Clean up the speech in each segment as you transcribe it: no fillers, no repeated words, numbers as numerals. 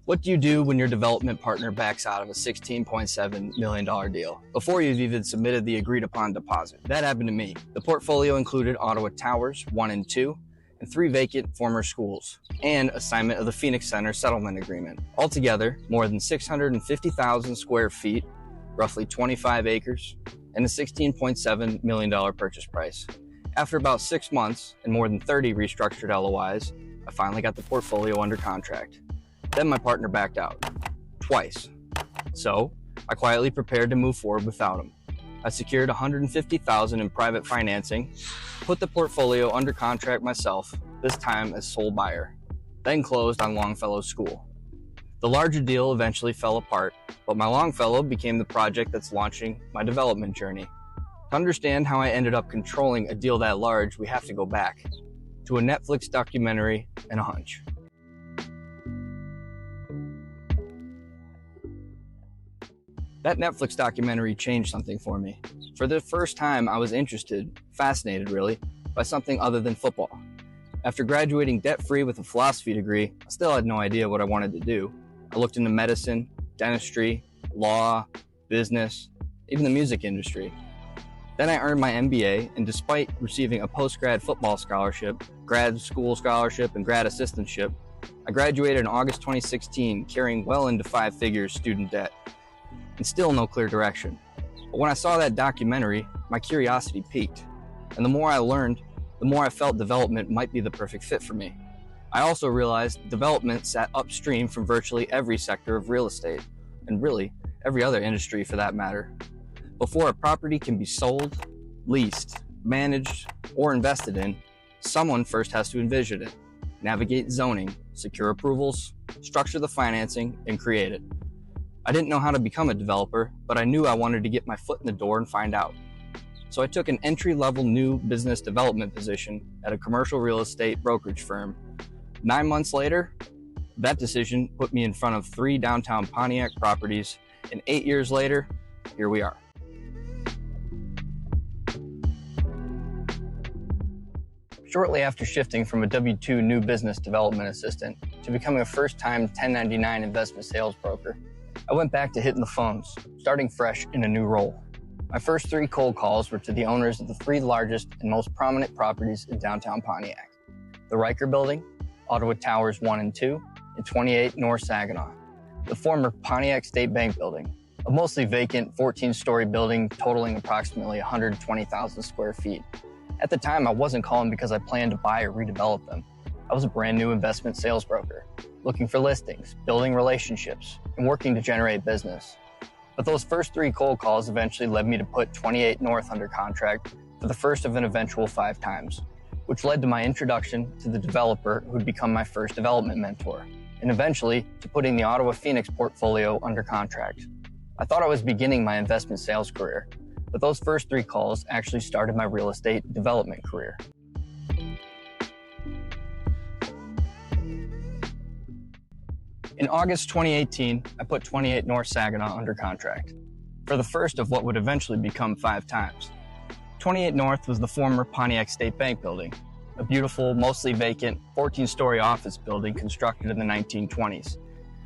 What do you do when your development partner backs out of a $16.7 million deal before you've even submitted the agreed upon deposit? That happened to me. The portfolio included Ottawa Towers 1 and 2 and 3 vacant former schools and assignment of the Phoenix Center settlement agreement. Altogether, more than 650,000 square feet, roughly 25 acres, and a $16.7 million purchase price. After about 6 months and more than 30 restructured LOIs, I finally got the portfolio under contract. Then my partner backed out, twice. So I quietly prepared to move forward without him. I secured $150,000 in private financing, put the portfolio under contract myself, this time as sole buyer, then closed on Longfellow School. The larger deal eventually fell apart, but my Longfellow became the project that's launching my development journey. To understand how I ended up controlling a deal that large, we have to go back to a Netflix documentary and a hunch. That Netflix documentary changed something for me. For the first time, I was interested, fascinated really, by something other than football. After graduating debt-free with a philosophy degree, I still had no idea what I wanted to do. I looked into medicine, dentistry, law, business, even the music industry. Then I earned my MBA, and despite receiving a post-grad football scholarship, grad school scholarship, and grad assistantship, I graduated in August 2016 carrying well into 5 figures student debt, and still no clear direction. But when I saw that documentary, my curiosity piqued. And the more I learned, the more I felt development might be the perfect fit for me. I also realized development sat upstream from virtually every sector of real estate, and really every other industry for that matter. Before a property can be sold, leased, managed, or invested in, someone first has to envision it, navigate zoning, secure approvals, structure the financing, and create it. I didn't know how to become a developer, but I knew I wanted to get my foot in the door and find out. So I took an entry-level new business development position at a commercial real estate brokerage firm. 9 months later, that decision put me in front of 3 downtown Pontiac properties, and 8 years later, here we are. Shortly after shifting from a W-2 new business development assistant to becoming a first-time 1099 investment sales broker, I went back to hitting the phones, starting fresh in a new role. My first 3 cold calls were to the owners of the 3 largest and most prominent properties in downtown Pontiac: the Riker Building, Ottawa Towers 1 and 2, and 28 North Saginaw, the former Pontiac State Bank Building, a mostly vacant 14-story building totaling approximately 120,000 square feet. At the time, I wasn't calling because I planned to buy or redevelop them. I was a brand new investment sales broker, looking for listings, building relationships, and working to generate business. But those first 3 cold calls eventually led me to put 28 North under contract for the first of an eventual 5 times, which led to my introduction to the developer who would become my first development mentor, and eventually to putting the Ottawa-Phoenix portfolio under contract. I thought I was beginning my investment sales career, but those first 3 calls actually started my real estate development career. In August 2018, I put 28 North Saginaw under contract for the first of what would eventually become 5 times. 28 North was the former Pontiac State Bank Building, a beautiful, mostly vacant, 14-story office building constructed in the 1920s,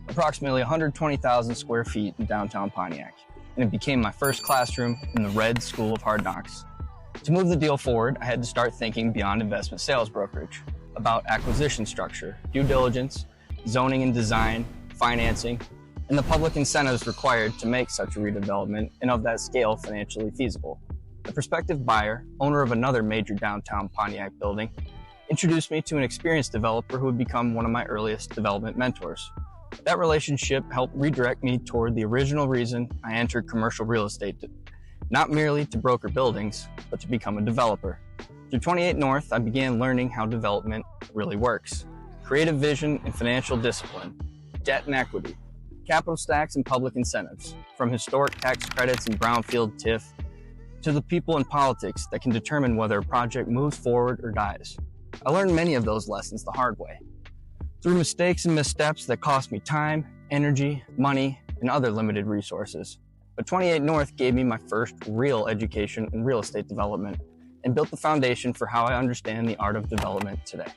approximately 120,000 square feet in downtown Pontiac, and it became my first classroom in the Red School of Hard Knocks. To move the deal forward, I had to start thinking beyond investment sales brokerage, about acquisition structure, due diligence, zoning and design, financing, and the public incentives required to make such a redevelopment and of that scale financially feasible. The prospective buyer, owner of another major downtown Pontiac building, introduced me to an experienced developer who would become one of my earliest development mentors. That relationship helped redirect me toward the original reason I entered commercial real estate, not merely to broker buildings, but to become a developer. Through 28 North, I began learning how development really works. Creative vision and financial discipline, debt and equity, capital stacks and public incentives, from historic tax credits and brownfield TIF, to the people in politics that can determine whether a project moves forward or dies. I learned many of those lessons the hard way, through mistakes and missteps that cost me time, energy, money, and other limited resources. But 28 North gave me my first real education in real estate development and built the foundation for how I understand the art of development today.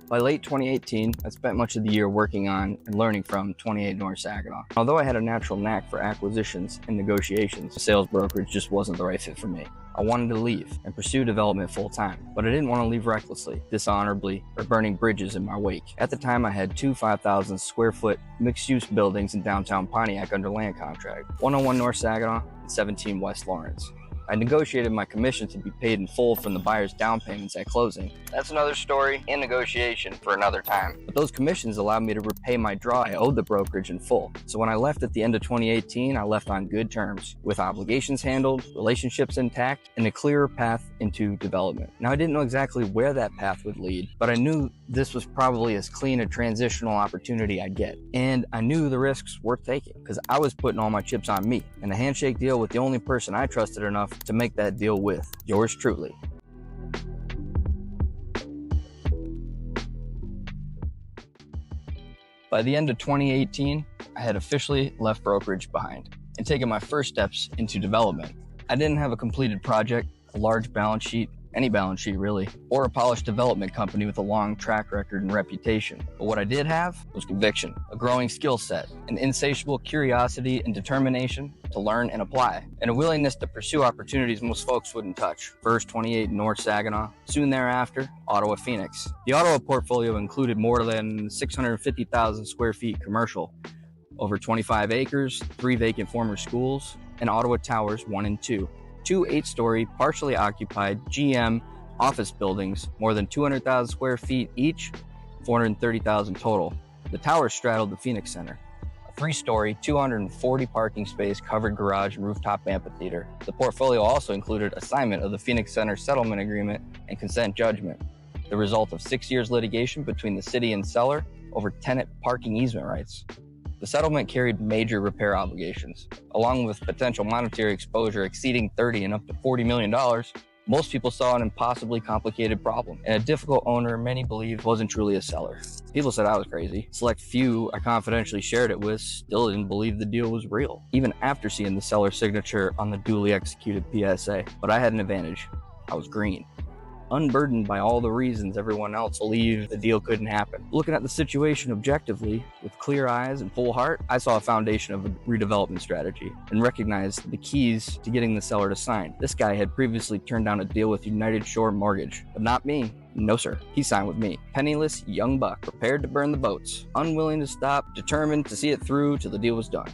By late 2018, I spent much of the year working on and learning from 28 North Saginaw. Although I had a natural knack for acquisitions and negotiations, the sales brokerage just wasn't the right fit for me. I wanted to leave and pursue development full-time, but I didn't want to leave recklessly, dishonorably, or burning bridges in my wake. At the time, I had two 5,000 square foot mixed-use buildings in downtown Pontiac under land contract, 101 North Saginaw and 17 West Lawrence. I negotiated my commission to be paid in full from the buyer's down payments at closing. That's another story and negotiation for another time. But those commissions allowed me to repay my draw I owed the brokerage in full. So when I left at the end of 2018, I left on good terms, with obligations handled, relationships intact, and a clearer path into development. Now, I didn't know exactly where that path would lead, but I knew this was probably as clean a transitional opportunity I'd get. And I knew the risks worth taking, because I was putting all my chips on me, and a handshake deal with the only person I trusted enough to make that deal with. Yours truly. By the end of 2018, I had officially left brokerage behind and taken my first steps into development. I didn't have a completed project, a large balance sheet, any balance sheet really, or a polished development company with a long track record and reputation. But what I did have was conviction, a growing skill set, an insatiable curiosity and determination to learn and apply, and a willingness to pursue opportunities most folks wouldn't touch. First 28 North Saginaw, soon thereafter, Ottawa-Phoenix. The Ottawa portfolio included more than 650,000 square feet commercial, over 25 acres, 3 vacant former schools, and Ottawa Towers 1 and 2. 2 8-story, partially occupied GM office buildings, more than 200,000 square feet each, 430,000 total. The towers straddled the Phoenix Center. A 3-story, 240 parking space covered garage and rooftop amphitheater. The portfolio also included assignment of the Phoenix Center settlement agreement and consent judgment, the result of 6 years litigation between the city and seller over tenant parking easement rights. The settlement carried major repair obligations, along with potential monetary exposure exceeding $30 and up to $40 million. Most people saw an impossibly complicated problem, and a difficult owner many believed wasn't truly a seller. People said I was crazy. Select few I confidentially shared it with still didn't believe the deal was real, even after seeing the seller's signature on the duly executed PSA. But I had an advantage. I was green. Unburdened by all the reasons everyone else believed the deal couldn't happen. Looking at the situation objectively, with clear eyes and full heart, I saw a foundation of a redevelopment strategy and recognized the keys to getting the seller to sign. This guy had previously turned down a deal with United Shore Mortgage, but not me. No, sir. He signed with me. Penniless young buck, prepared to burn the boats, unwilling to stop, determined to see it through till the deal was done.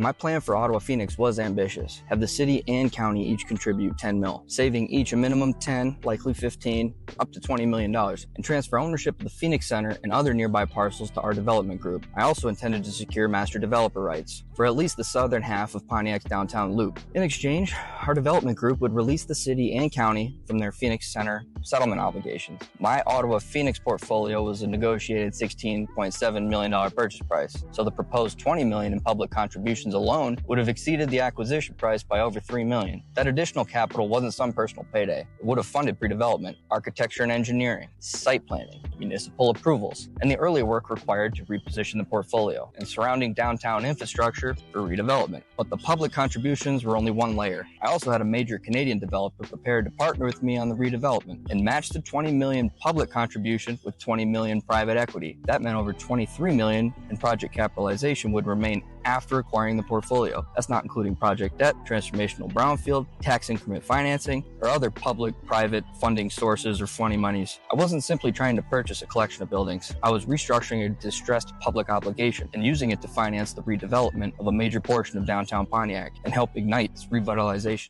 My plan for Ottawa-Phoenix was ambitious. Have the city and county each contribute 10 mil, saving each a minimum 10, likely 15, up to $20 million, and transfer ownership of the Phoenix Center and other nearby parcels to our development group. I also intended to secure master developer rights for at least the southern half of Pontiac's downtown loop. In exchange, our development group would release the city and county from their Phoenix Center settlement obligations. My Ottawa-Phoenix portfolio was a negotiated $16.7 million purchase price, so the proposed $20 million in public contributions alone would have exceeded the acquisition price by over $3 million. That additional capital wasn't some personal payday. It would have funded pre-development, architecture and engineering, site planning, municipal approvals, and the early work required to reposition the portfolio and surrounding downtown infrastructure for redevelopment. But the public contributions were only one layer. I also had a major Canadian developer prepared to partner with me on the redevelopment and match the $20 million public contribution with $20 million private equity. That meant over $23 million in project capitalization would remain after acquiring the portfolio. That's not including project debt, transformational brownfield, tax increment financing, or other public-private funding sources or funny monies. I wasn't simply trying to purchase a collection of buildings. I was restructuring a distressed public obligation and using it to finance the redevelopment of a major portion of downtown Pontiac and help ignite its revitalization.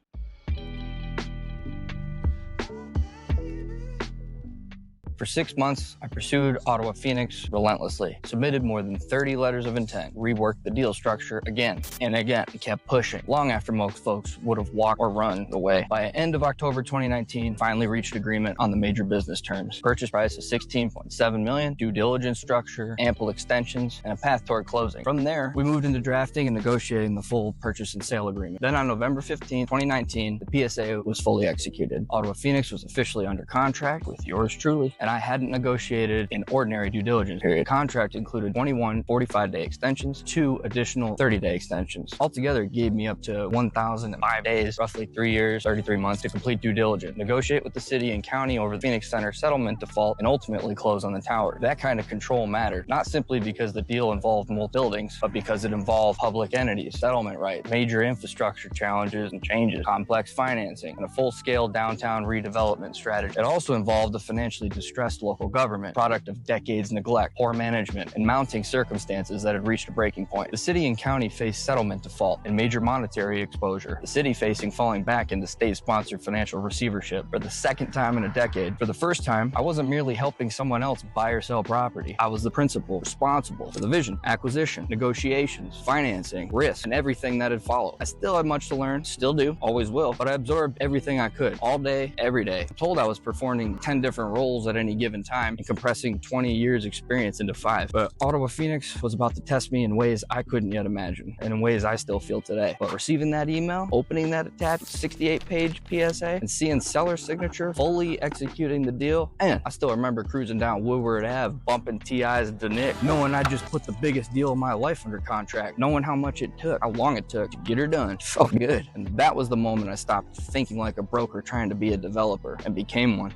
For 6 months, I pursued Ottawa-Phoenix relentlessly, submitted more than 30 letters of intent, reworked the deal structure again and again, and kept pushing, long after most folks would have walked or run away. By the end of October 2019, finally reached agreement on the major business terms. Purchase price of $16.7 million, due diligence structure, ample extensions, and a path toward closing. From there, we moved into drafting and negotiating the full purchase and sale agreement. Then on November 15, 2019, the PSA was fully executed. Ottawa-Phoenix was officially under contract with yours truly, and and I hadn't negotiated an ordinary due diligence period. The contract included 21 45-day extensions, 2 additional 30-day extensions. Altogether, it gave me up to 1,005 days, roughly 3 years, 33 months to complete due diligence, negotiate with the city and county over the Phoenix Center settlement default, and ultimately close on the tower. That kind of control mattered, not simply because the deal involved multiple buildings, but because it involved public entities, settlement rights, major infrastructure challenges and changes, complex financing, and a full-scale downtown redevelopment strategy. It also involved a financially distressed local government, product of decades neglect, poor management, and mounting circumstances that had reached a breaking point. The city and county faced settlement default and major monetary exposure, the city facing falling back into state-sponsored financial receivership for the second time in a decade. For the first time, I wasn't merely helping someone else buy or sell property. I was the principal responsible for the vision, acquisition, negotiations, financing, risk, and everything that had followed. I still had much to learn, still do, always will, but I absorbed everything I could, all day, every day. I'm told I was performing 10 different roles at any given time and compressing 20 years experience into 5. But Ottawa-Phoenix was about to test me in ways I couldn't yet imagine, and in ways I still feel today. But receiving that email, opening that attached 68-page PSA, and seeing seller's signature, fully executing the deal, and I still remember cruising down Woodward Ave, bumping TIs to Nick, knowing I just put the biggest deal of my life under contract, knowing how much it took, how long it took to get her done. It felt good. And that was the moment I stopped thinking like a broker trying to be a developer and became one.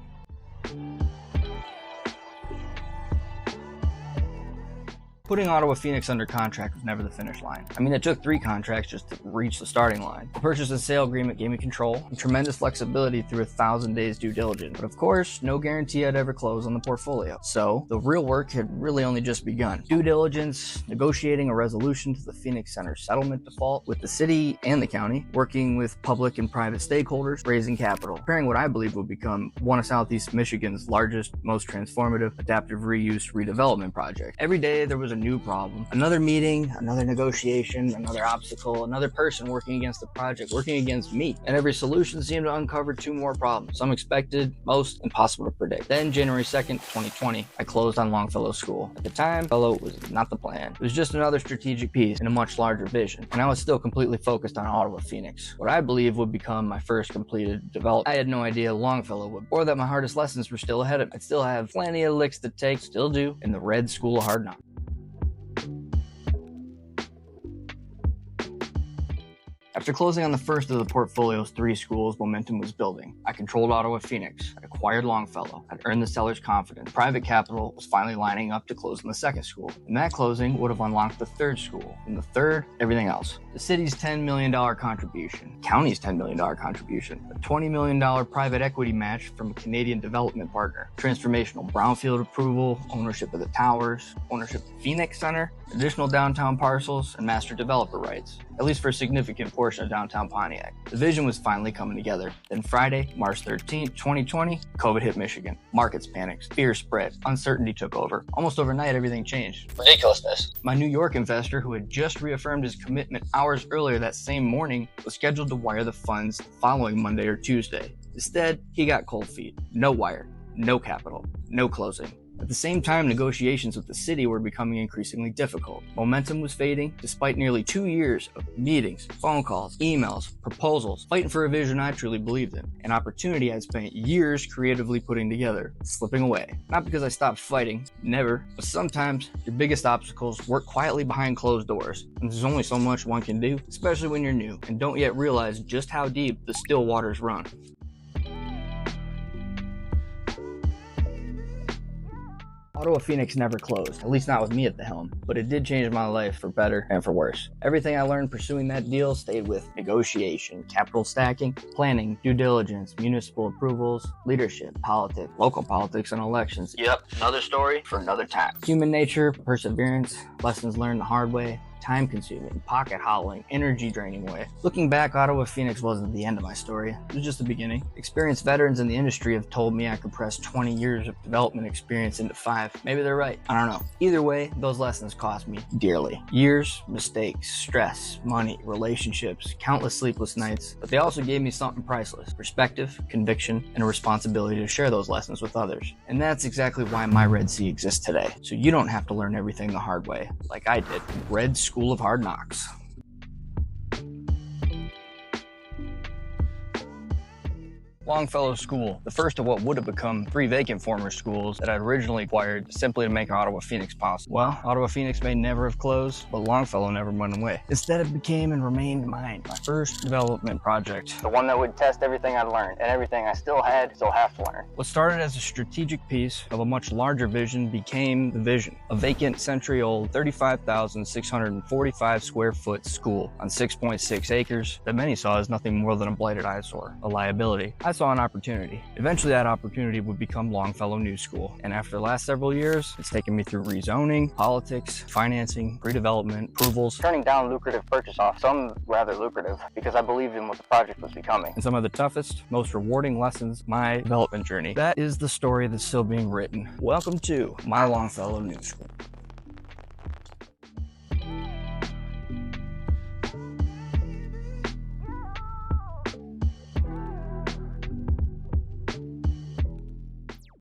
Putting Ottawa-Phoenix under contract was never the finish line. I mean, it took 3 contracts just to reach the starting line. The purchase and sale agreement gave me control and tremendous flexibility through 1,000 days due diligence. But of course, no guarantee I'd ever close on the portfolio. So the real work had really only just begun. Due diligence, negotiating a resolution to the Phoenix Center settlement default with the city and the county, working with public and private stakeholders, raising capital, preparing what I believe will become one of Southeast Michigan's largest, most transformative adaptive reuse redevelopment project. Every day there was a new problem, another meeting, another negotiation, another obstacle, another person working against the project, working against me. And every solution seemed to uncover 2 more problems, some expected, most impossible to predict. Then January 2nd, 2020, I closed on Longfellow School. At the time, Longfellow was not the plan. It was just another strategic piece in a much larger vision. And I was still completely focused on Ottawa-Phoenix, what I believe would become my first completed development. I had no idea Longfellow would, or that my hardest lessons were still ahead of me. I'd still have plenty of licks to take, still do, in the Red School of Hard Knocks. After closing on the first of the portfolio's 3 schools, momentum was building. I controlled Ottawa-Phoenix. I acquired Longfellow. I'd earned the seller's confidence. Private capital was finally lining up to close on the 2nd school. And that closing would have unlocked the 3rd school. And the 3rd, everything else. The city's $10 million contribution, county's $10 million contribution, a $20 million private equity match from a Canadian development partner, transformational brownfield approval, ownership of the towers, ownership of the Phoenix Center, additional downtown parcels, and master developer rights, at least for a significant portion of downtown Pontiac. The vision was finally coming together. Then Friday, March 13th, 2020, COVID hit Michigan. Markets panicked, fear spread, uncertainty took over. Almost overnight, everything changed. Ridiculousness. My New York investor, who had just reaffirmed his commitment hours earlier that same morning, was scheduled to wire the funds the following Monday or Tuesday. Instead, he got cold feet. No wire, no capital, no closing. At the same time, negotiations with the city were becoming increasingly difficult. Momentum was fading, despite nearly 2 years of meetings, phone calls, emails, proposals, fighting for a vision I truly believed in. An opportunity I'd spent years creatively putting together, slipping away. Not because I stopped fighting, never, but sometimes your biggest obstacles work quietly behind closed doors, and there's only so much one can do, especially when you're new and don't yet realize just how deep the still waters run. Ottawa-Phoenix never closed, at least not with me at the helm, but it did change my life for better and for worse. Everything I learned pursuing that deal stayed with negotiation, capital stacking, planning, due diligence, municipal approvals, leadership, politics, local politics, and elections. Yep, another story for another time. Human nature, perseverance, lessons learned the hard way, time-consuming, pocket-hollowing, energy-draining way. Looking back, Ottawa-Phoenix wasn't the end of my story. It was just the beginning. Experienced veterans in the industry have told me I could press 20 years of development experience into 5. Maybe they're right. I don't know. Either way, those lessons cost me dearly. Years, mistakes, stress, money, relationships, countless sleepless nights. But they also gave me something priceless: perspective, conviction, and a responsibility to share those lessons with others. And that's exactly why MyREDc exists today. So you don't have to learn everything the hard way, like I did. Red School of Hard Knocks. Longfellow School, the first of what would have become 3 vacant former schools that I'd originally acquired simply to make Ottawa-Phoenix possible. Well, Ottawa-Phoenix may never have closed, but Longfellow never went away. Instead, it became and remained mine, my first development project. The one that would test everything I'd learned and everything I still have to learn. What started as a strategic piece of a much larger vision became the vision. A vacant, century-old, 35,645 square foot school on 6.6 acres that many saw as nothing more than a blighted eyesore, a liability. I saw an opportunity. Eventually that opportunity would become Longfellow NewSchool. And after the last several years, it's taken me through rezoning, politics, financing, redevelopment, approvals, turning down lucrative purchase offers, some rather lucrative, because I believed in what the project was becoming. And some of the toughest, most rewarding lessons of my development journey. That is the story that's still being written. Welcome to my Longfellow NewSchool.